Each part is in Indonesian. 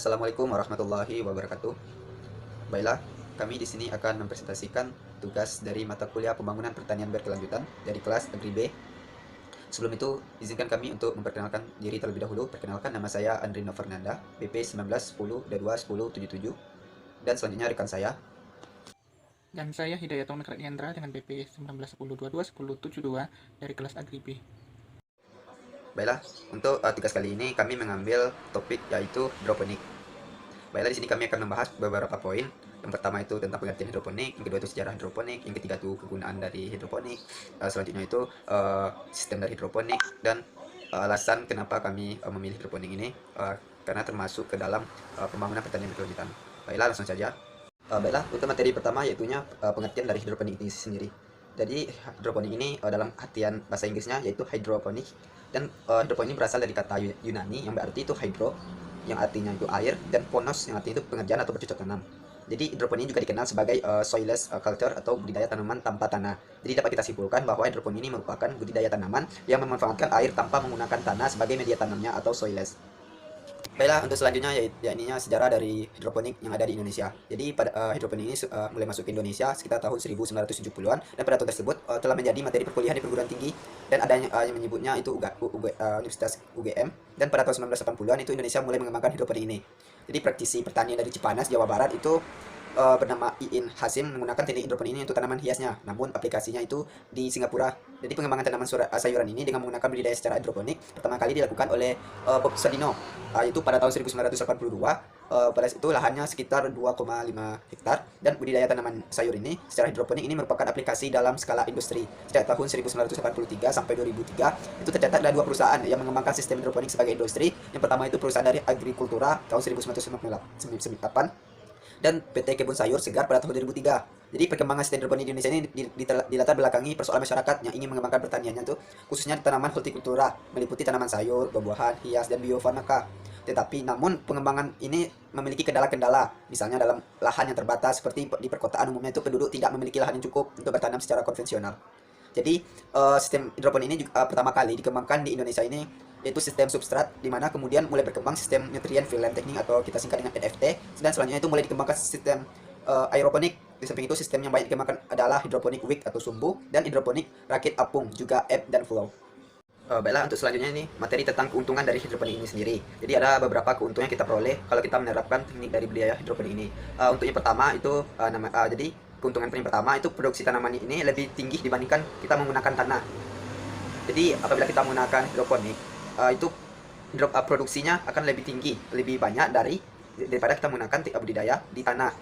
Assalamualaikum warahmatullahi wabarakatuh. Baiklah, kami di sini akan mempresentasikan tugas dari mata kuliah Pembangunan Pertanian Berkelanjutan dari kelas Agri B. Sebelum itu, izinkan kami untuk memperkenalkan diri terlebih dahulu. Perkenalkan, nama saya Andrino Fernanda, BP 1910-22-1077. Dan selanjutnya rekan saya. Dan saya Hidayatul Nekradiandra dengan BP 1910-22-1072 dari kelas Agri B. Baiklah, untuk tugas kali ini kami mengambil topik yaitu hidroponik. Baiklah, di sini kami akan membahas beberapa poin. Yang pertama itu tentang pengertian hidroponik, yang kedua itu sejarah hidroponik, yang ketiga itu kegunaan dari hidroponik, selanjutnya itu sistem dari hidroponik, dan alasan kenapa kami memilih hidroponik ini, karena termasuk ke dalam pembangunan pertanian berkelanjutan. Baiklah, langsung saja. Baiklah, untuk materi pertama yaitunya pengertian dari hidroponik ini sendiri. Jadi hidroponik ini dalam artian bahasa Inggrisnya yaitu hydroponic, dan hidroponik ini berasal dari kata Yunani yang berarti itu hydro, yang artinya itu air, dan ponos yang artinya itu pengerjaan atau bercocok tanam. Jadi hidroponik juga dikenal sebagai soilless culture atau budidaya tanaman tanpa tanah. Jadi dapat kita simpulkan bahwa hidroponik ini merupakan budidaya tanaman yang memanfaatkan air tanpa menggunakan tanah sebagai media tanamnya atau soilless. Baiklah, untuk selanjutnya yakni sejarah dari hidroponik yang ada di Indonesia. Jadi pada hidroponik ini mulai masuk ke Indonesia sekitar tahun 1970-an, dan pada tahun tersebut telah menjadi materi perkuliahan di perguruan tinggi, dan adanya yang menyebutnya itu Universitas UGM, dan pada tahun 1980-an itu Indonesia mulai mengembangkan hidroponik ini. Jadi praktisi pertanian dari Cipanas, Jawa Barat itu bernama Iin Hasim menggunakan teknik hidroponik ini untuk tanaman hiasnya. Namun aplikasinya itu di Singapura. Jadi pengembangan tanaman sayuran ini dengan menggunakan budidaya secara hidroponik pertama kali dilakukan oleh Bob Sadino, yaitu pada tahun 1982. Pada itu lahannya sekitar 2,5 hektar, dan budidaya tanaman sayur ini secara hidroponik ini merupakan aplikasi dalam skala industri. Sejak tahun 1983 sampai 2003 itu tercatat ada dua perusahaan yang mengembangkan sistem hidroponik sebagai industri. Yang pertama itu perusahaan dari Agrikultura tahun 1998, dan PT Kebun Sayur Segar pada tahun 2003. Jadi perkembangan sistem hidroponik di Indonesia ini dilatar belakangi persoalan masyarakat yang ingin mengembangkan pertaniannya tuh khususnya di tanaman hortikultura, meliputi tanaman sayur, buah-buahan, hias, dan biofarmaka. Tetapi namun pengembangan ini memiliki kendala-kendala, misalnya dalam lahan yang terbatas, seperti di perkotaan umumnya itu penduduk tidak memiliki lahan yang cukup untuk bertanam secara konvensional. Jadi sistem hidroponik ini juga pertama kali dikembangkan di Indonesia ini yaitu sistem substrat, di mana kemudian mulai berkembang sistem nutrient filament technique atau kita singkat dengan NFT, dan selanjutnya itu mulai dikembangkan sistem aeroponik. Di samping itu sistem yang banyak dikembangkan adalah hidroponik wick atau sumbu, dan hidroponik rakit apung, juga ebb dan flow. Baiklah, untuk selanjutnya ini materi tentang keuntungan dari hidroponik ini sendiri. Jadi ada beberapa keuntungan yang kita peroleh kalau kita menerapkan teknik dari budidaya hidroponik ini. Untuk yang pertama itu jadi keuntungan yang pertama itu produksi tanaman ini lebih tinggi dibandingkan kita menggunakan tanah. Jadi apabila kita menggunakan hidroponik, itu produksinya akan lebih tinggi, lebih banyak daripada kita menggunakan budidaya di tanah.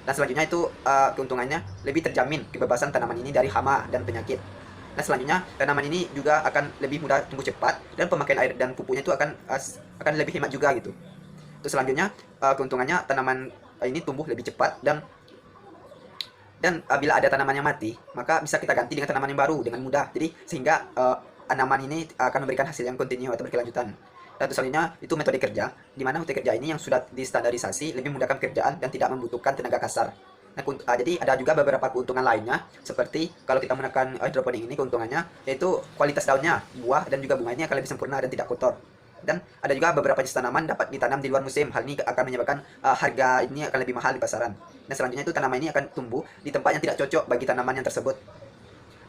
Dan selanjutnya itu keuntungannya lebih terjamin kebebasan tanaman ini dari hama dan penyakit. Nah selanjutnya tanaman ini juga akan lebih mudah tumbuh cepat, dan pemakaian air dan pupuknya itu akan lebih hemat juga gitu. Terus selanjutnya keuntungannya tanaman ini tumbuh lebih cepat, dan bila ada tanaman yang mati, maka bisa kita ganti dengan tanaman yang baru dengan mudah. Jadi sehingga tanaman ini akan memberikan hasil yang kontinu atau berkelanjutan. Dan selanjutnya itu metode kerja, di mana metode kerja ini yang sudah distandarisasi lebih memudahkan pekerjaan dan tidak membutuhkan tenaga kasar. Nah, jadi ada juga beberapa keuntungan lainnya, seperti kalau kita menggunakan hidroponik ini, keuntungannya yaitu kualitas daunnya, buah, dan juga bunga ini akan lebih sempurna dan tidak kotor. Dan ada juga beberapa jenis tanaman dapat ditanam di luar musim. Hal ini akan menyebabkan harga ini akan lebih mahal di pasaran. Dan selanjutnya itu tanaman ini akan tumbuh di tempat yang tidak cocok bagi tanaman yang tersebut,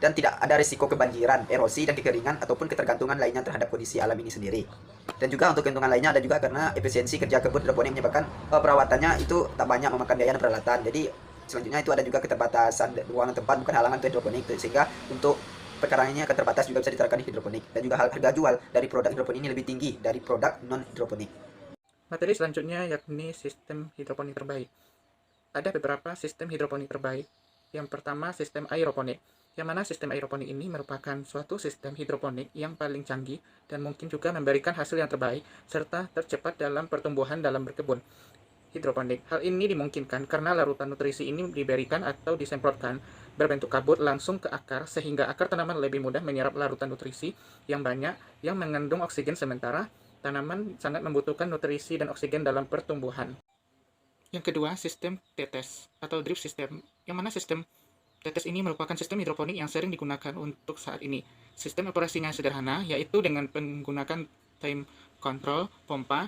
dan tidak ada risiko kebanjiran, erosi, dan kekeringan ataupun ketergantungan lainnya terhadap kondisi alam ini sendiri. Dan juga untuk keuntungan lainnya ada juga karena efisiensi kerja kebun hidroponik menyebabkan perawatannya itu tak banyak memakan biaya dan peralatan. Jadi selanjutnya itu ada juga keterbatasan ruangan tempat bukan halangan untuk hidroponik, sehingga untuk perkara ini akan terbatas juga bisa diterapkan di hidroponik. Dan juga harga jual dari produk hidroponik ini lebih tinggi dari produk non hidroponik. Materi selanjutnya yakni sistem hidroponik terbaik. Ada beberapa sistem hidroponik terbaik. Yang pertama sistem aeroponik, yang mana sistem aeroponik ini merupakan suatu sistem hidroponik yang paling canggih dan mungkin juga memberikan hasil yang terbaik serta tercepat dalam pertumbuhan dalam berkebun hidroponik. Hal ini dimungkinkan karena larutan nutrisi ini diberikan atau disemprotkan berbentuk kabut langsung ke akar, sehingga akar tanaman lebih mudah menyerap larutan nutrisi yang banyak yang mengandung oksigen, sementara tanaman sangat membutuhkan nutrisi dan oksigen dalam pertumbuhan. Yang kedua, sistem tetes atau drip system, yang mana sistem tetes ini merupakan sistem hidroponik yang sering digunakan untuk saat ini. Sistem operasinya sederhana, yaitu dengan menggunakan time control pompa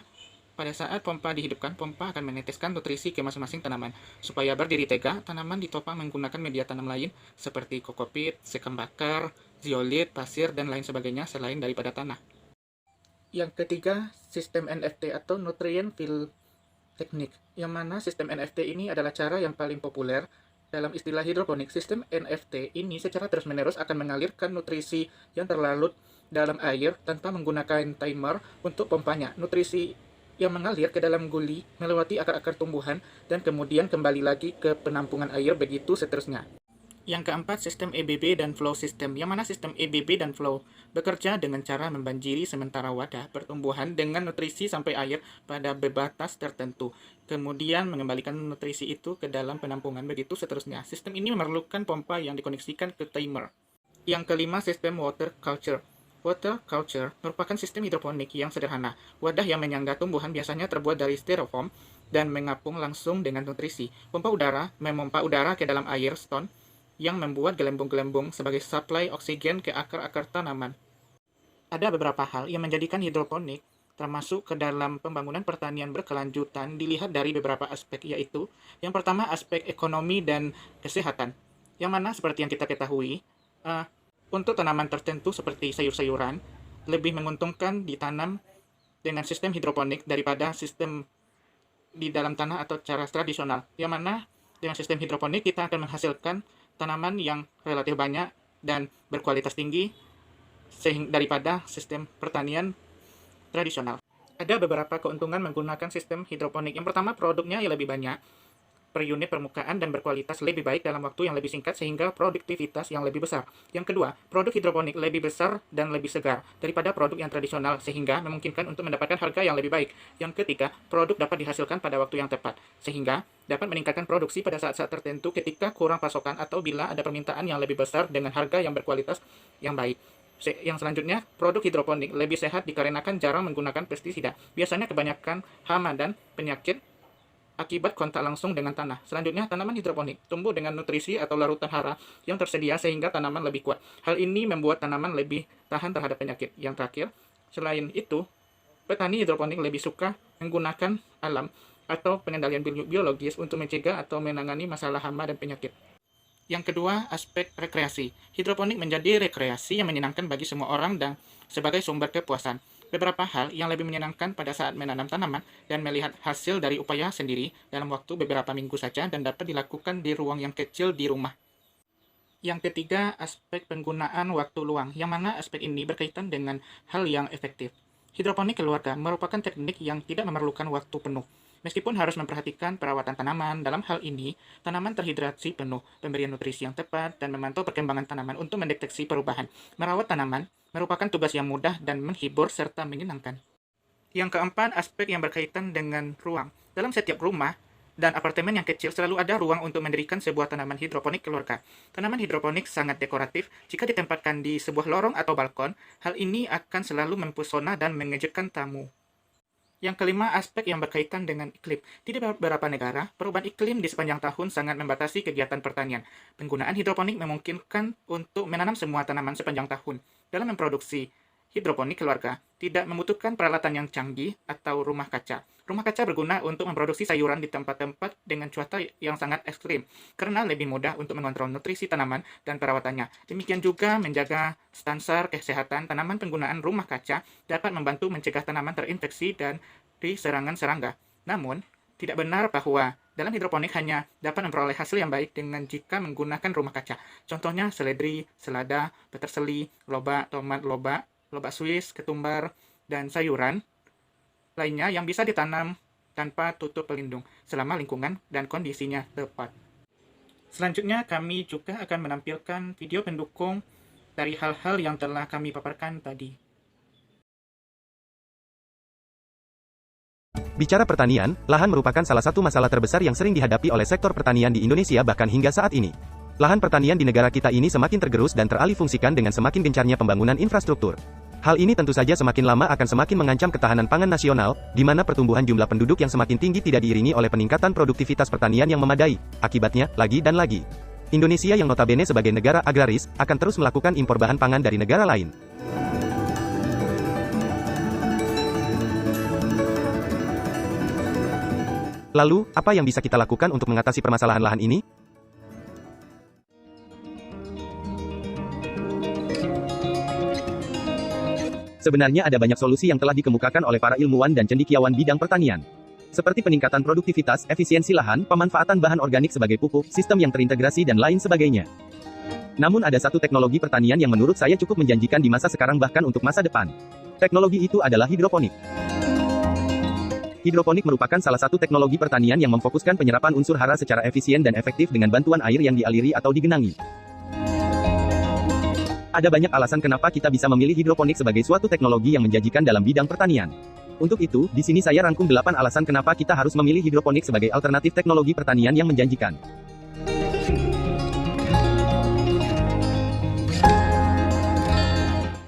Pada saat pompa dihidupkan, pompa akan meneteskan nutrisi ke masing-masing tanaman. Supaya berdiri tegak, tanaman ditopang menggunakan media tanam lain seperti kokopit, sekam bakar, zeolit, pasir, dan lain sebagainya selain daripada tanah. Yang ketiga, sistem NFT atau Nutrient Fill Technique, yang mana sistem NFT ini adalah cara yang paling populer dalam istilah hidroponik. Sistem NFT ini secara terus-menerus akan mengalirkan nutrisi yang terlarut dalam air tanpa menggunakan timer untuk pompanya. Nutrisi yang mengalir ke dalam guli melewati akar-akar tumbuhan dan kemudian kembali lagi ke penampungan air, begitu seterusnya. Yang keempat, sistem EBB dan flow system, yang mana sistem EBB dan flow bekerja dengan cara membanjiri sementara wadah pertumbuhan dengan nutrisi sampai air pada batas tertentu, kemudian mengembalikan nutrisi itu ke dalam penampungan, begitu seterusnya. Sistem ini memerlukan pompa yang dikoneksikan ke timer. Yang kelima, sistem water culture. Water culture merupakan sistem hidroponik yang sederhana. Wadah yang menyangga tumbuhan biasanya terbuat dari styrofoam dan mengapung langsung dengan nutrisi. Pompa udara memompa udara ke dalam air stone yang membuat gelembung-gelembung sebagai suplai oksigen ke akar-akar tanaman. Ada beberapa hal yang menjadikan hidroponik termasuk ke dalam pembangunan pertanian berkelanjutan dilihat dari beberapa aspek, yaitu yang pertama aspek ekonomi dan kesehatan, yang mana seperti yang kita ketahui, untuk tanaman tertentu seperti sayur-sayuran, lebih menguntungkan ditanam dengan sistem hidroponik daripada sistem di dalam tanah atau cara tradisional. Yang mana dengan sistem hidroponik kita akan menghasilkan tanaman yang relatif banyak dan berkualitas tinggi daripada sistem pertanian tradisional. Ada beberapa keuntungan menggunakan sistem hidroponik. Yang pertama, produknya yang lebih banyak per unit permukaan dan berkualitas lebih baik dalam waktu yang lebih singkat sehingga produktivitas yang lebih besar. Yang kedua, produk hidroponik lebih besar dan lebih segar daripada produk yang tradisional sehingga memungkinkan untuk mendapatkan harga yang lebih baik. Yang ketiga, produk dapat dihasilkan pada waktu yang tepat sehingga dapat meningkatkan produksi pada saat-saat tertentu ketika kurang pasokan atau bila ada permintaan yang lebih besar dengan harga yang berkualitas yang baik. Yang selanjutnya, produk hidroponik lebih sehat dikarenakan jarang menggunakan pestisida. Biasanya kebanyakan hama dan penyakit akibat kontak langsung dengan tanah. Selanjutnya, tanaman hidroponik tumbuh dengan nutrisi atau larutan hara yang tersedia sehingga tanaman lebih kuat. Hal ini membuat tanaman lebih tahan terhadap penyakit. Yang terakhir, selain itu, petani hidroponik lebih suka menggunakan alam atau pengendalian biologis untuk mencegah atau menangani masalah hama dan penyakit. Yang kedua, aspek rekreasi. Hidroponik menjadi rekreasi yang menyenangkan bagi semua orang dan sebagai sumber kepuasan. Beberapa hal yang lebih menyenangkan pada saat menanam tanaman dan melihat hasil dari upaya sendiri dalam waktu beberapa minggu saja dan dapat dilakukan di ruang yang kecil di rumah. Yang ketiga, aspek penggunaan waktu luang, yang mana aspek ini berkaitan dengan hal yang efektif. Hidroponik keluarga merupakan teknik yang tidak memerlukan waktu penuh. Meskipun harus memperhatikan perawatan tanaman, dalam hal ini, tanaman terhidrasi penuh, pemberian nutrisi yang tepat, dan memantau perkembangan tanaman untuk mendeteksi perubahan. Merawat tanaman merupakan tugas yang mudah dan menghibur serta menyenangkan. Yang keempat, aspek yang berkaitan dengan ruang. Dalam setiap rumah dan apartemen yang kecil selalu ada ruang untuk mendirikan sebuah tanaman hidroponik keluarga. Tanaman hidroponik sangat dekoratif. Jika ditempatkan di sebuah lorong atau balkon, hal ini akan selalu mempesona dan mengejutkan tamu. Yang kelima, aspek yang berkaitan dengan iklim. Di beberapa negara, perubahan iklim di sepanjang tahun sangat membatasi kegiatan pertanian. Penggunaan hidroponik memungkinkan untuk menanam semua tanaman sepanjang tahun. Dalam memproduksi hidroponik keluarga, tidak membutuhkan peralatan yang canggih atau rumah kaca. Rumah kaca berguna untuk memproduksi sayuran di tempat-tempat dengan cuaca yang sangat ekstrim, karena lebih mudah untuk mengontrol nutrisi tanaman dan perawatannya. Demikian juga menjaga standar kesehatan tanaman. Penggunaan rumah kaca dapat membantu mencegah tanaman terinfeksi dan serangan serangga. Namun, tidak benar bahwa dalam hidroponik hanya dapat memperoleh hasil yang baik dengan jika menggunakan rumah kaca. Contohnya seledri, selada, peterseli, lobak, tomat, lobak Swiss, ketumbar, dan sayuran lainnya yang bisa ditanam tanpa tutup pelindung selama lingkungan dan kondisinya tepat. Selanjutnya, kami juga akan menampilkan video pendukung dari hal-hal yang telah kami paparkan tadi. Bicara pertanian, lahan merupakan salah satu masalah terbesar yang sering dihadapi oleh sektor pertanian di Indonesia bahkan hingga saat ini. Lahan pertanian di negara kita ini semakin tergerus dan teralihfungsikan dengan semakin gencarnya pembangunan infrastruktur. Hal ini tentu saja semakin lama akan semakin mengancam ketahanan pangan nasional, di mana pertumbuhan jumlah penduduk yang semakin tinggi tidak diiringi oleh peningkatan produktivitas pertanian yang memadai. Akibatnya, lagi dan lagi, Indonesia yang notabene sebagai negara agraris, akan terus melakukan impor bahan pangan dari negara lain. Lalu, apa yang bisa kita lakukan untuk mengatasi permasalahan lahan ini? Sebenarnya ada banyak solusi yang telah dikemukakan oleh para ilmuwan dan cendekiawan bidang pertanian. Seperti peningkatan produktivitas, efisiensi lahan, pemanfaatan bahan organik sebagai pupuk, sistem yang terintegrasi dan lain sebagainya. Namun ada satu teknologi pertanian yang menurut saya cukup menjanjikan di masa sekarang bahkan untuk masa depan. Teknologi itu adalah hidroponik. Hidroponik merupakan salah satu teknologi pertanian yang memfokuskan penyerapan unsur hara secara efisien dan efektif dengan bantuan air yang dialiri atau digenangi. Ada banyak alasan kenapa kita bisa memilih hidroponik sebagai suatu teknologi yang menjanjikan dalam bidang pertanian. Untuk itu, di sini saya rangkum 8 alasan kenapa kita harus memilih hidroponik sebagai alternatif teknologi pertanian yang menjanjikan.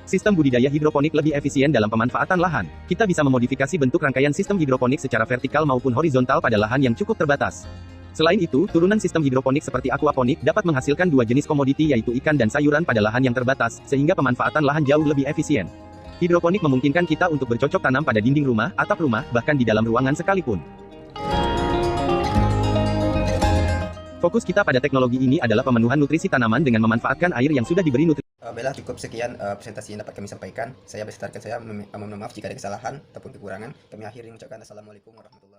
Sistem budidaya hidroponik lebih efisien dalam pemanfaatan lahan. Kita bisa memodifikasi bentuk rangkaian sistem hidroponik secara vertikal maupun horizontal pada lahan yang cukup terbatas. Selain itu, turunan sistem hidroponik seperti aquaponik dapat menghasilkan dua jenis komoditi yaitu ikan dan sayuran pada lahan yang terbatas, sehingga pemanfaatan lahan jauh lebih efisien. Hidroponik memungkinkan kita untuk bercocok tanam pada dinding rumah, atap rumah, bahkan di dalam ruangan sekalipun. Fokus kita pada teknologi ini adalah pemenuhan nutrisi tanaman dengan memanfaatkan air yang sudah diberi nutrisi. Baiklah, cukup sekian presentasi yang dapat kami sampaikan. Saya bersertakan saya mohon maaf jika ada kesalahan ataupun kekurangan. Kami akhiri mengucapkan assalamualaikum warahmatullahi wabarakatuh.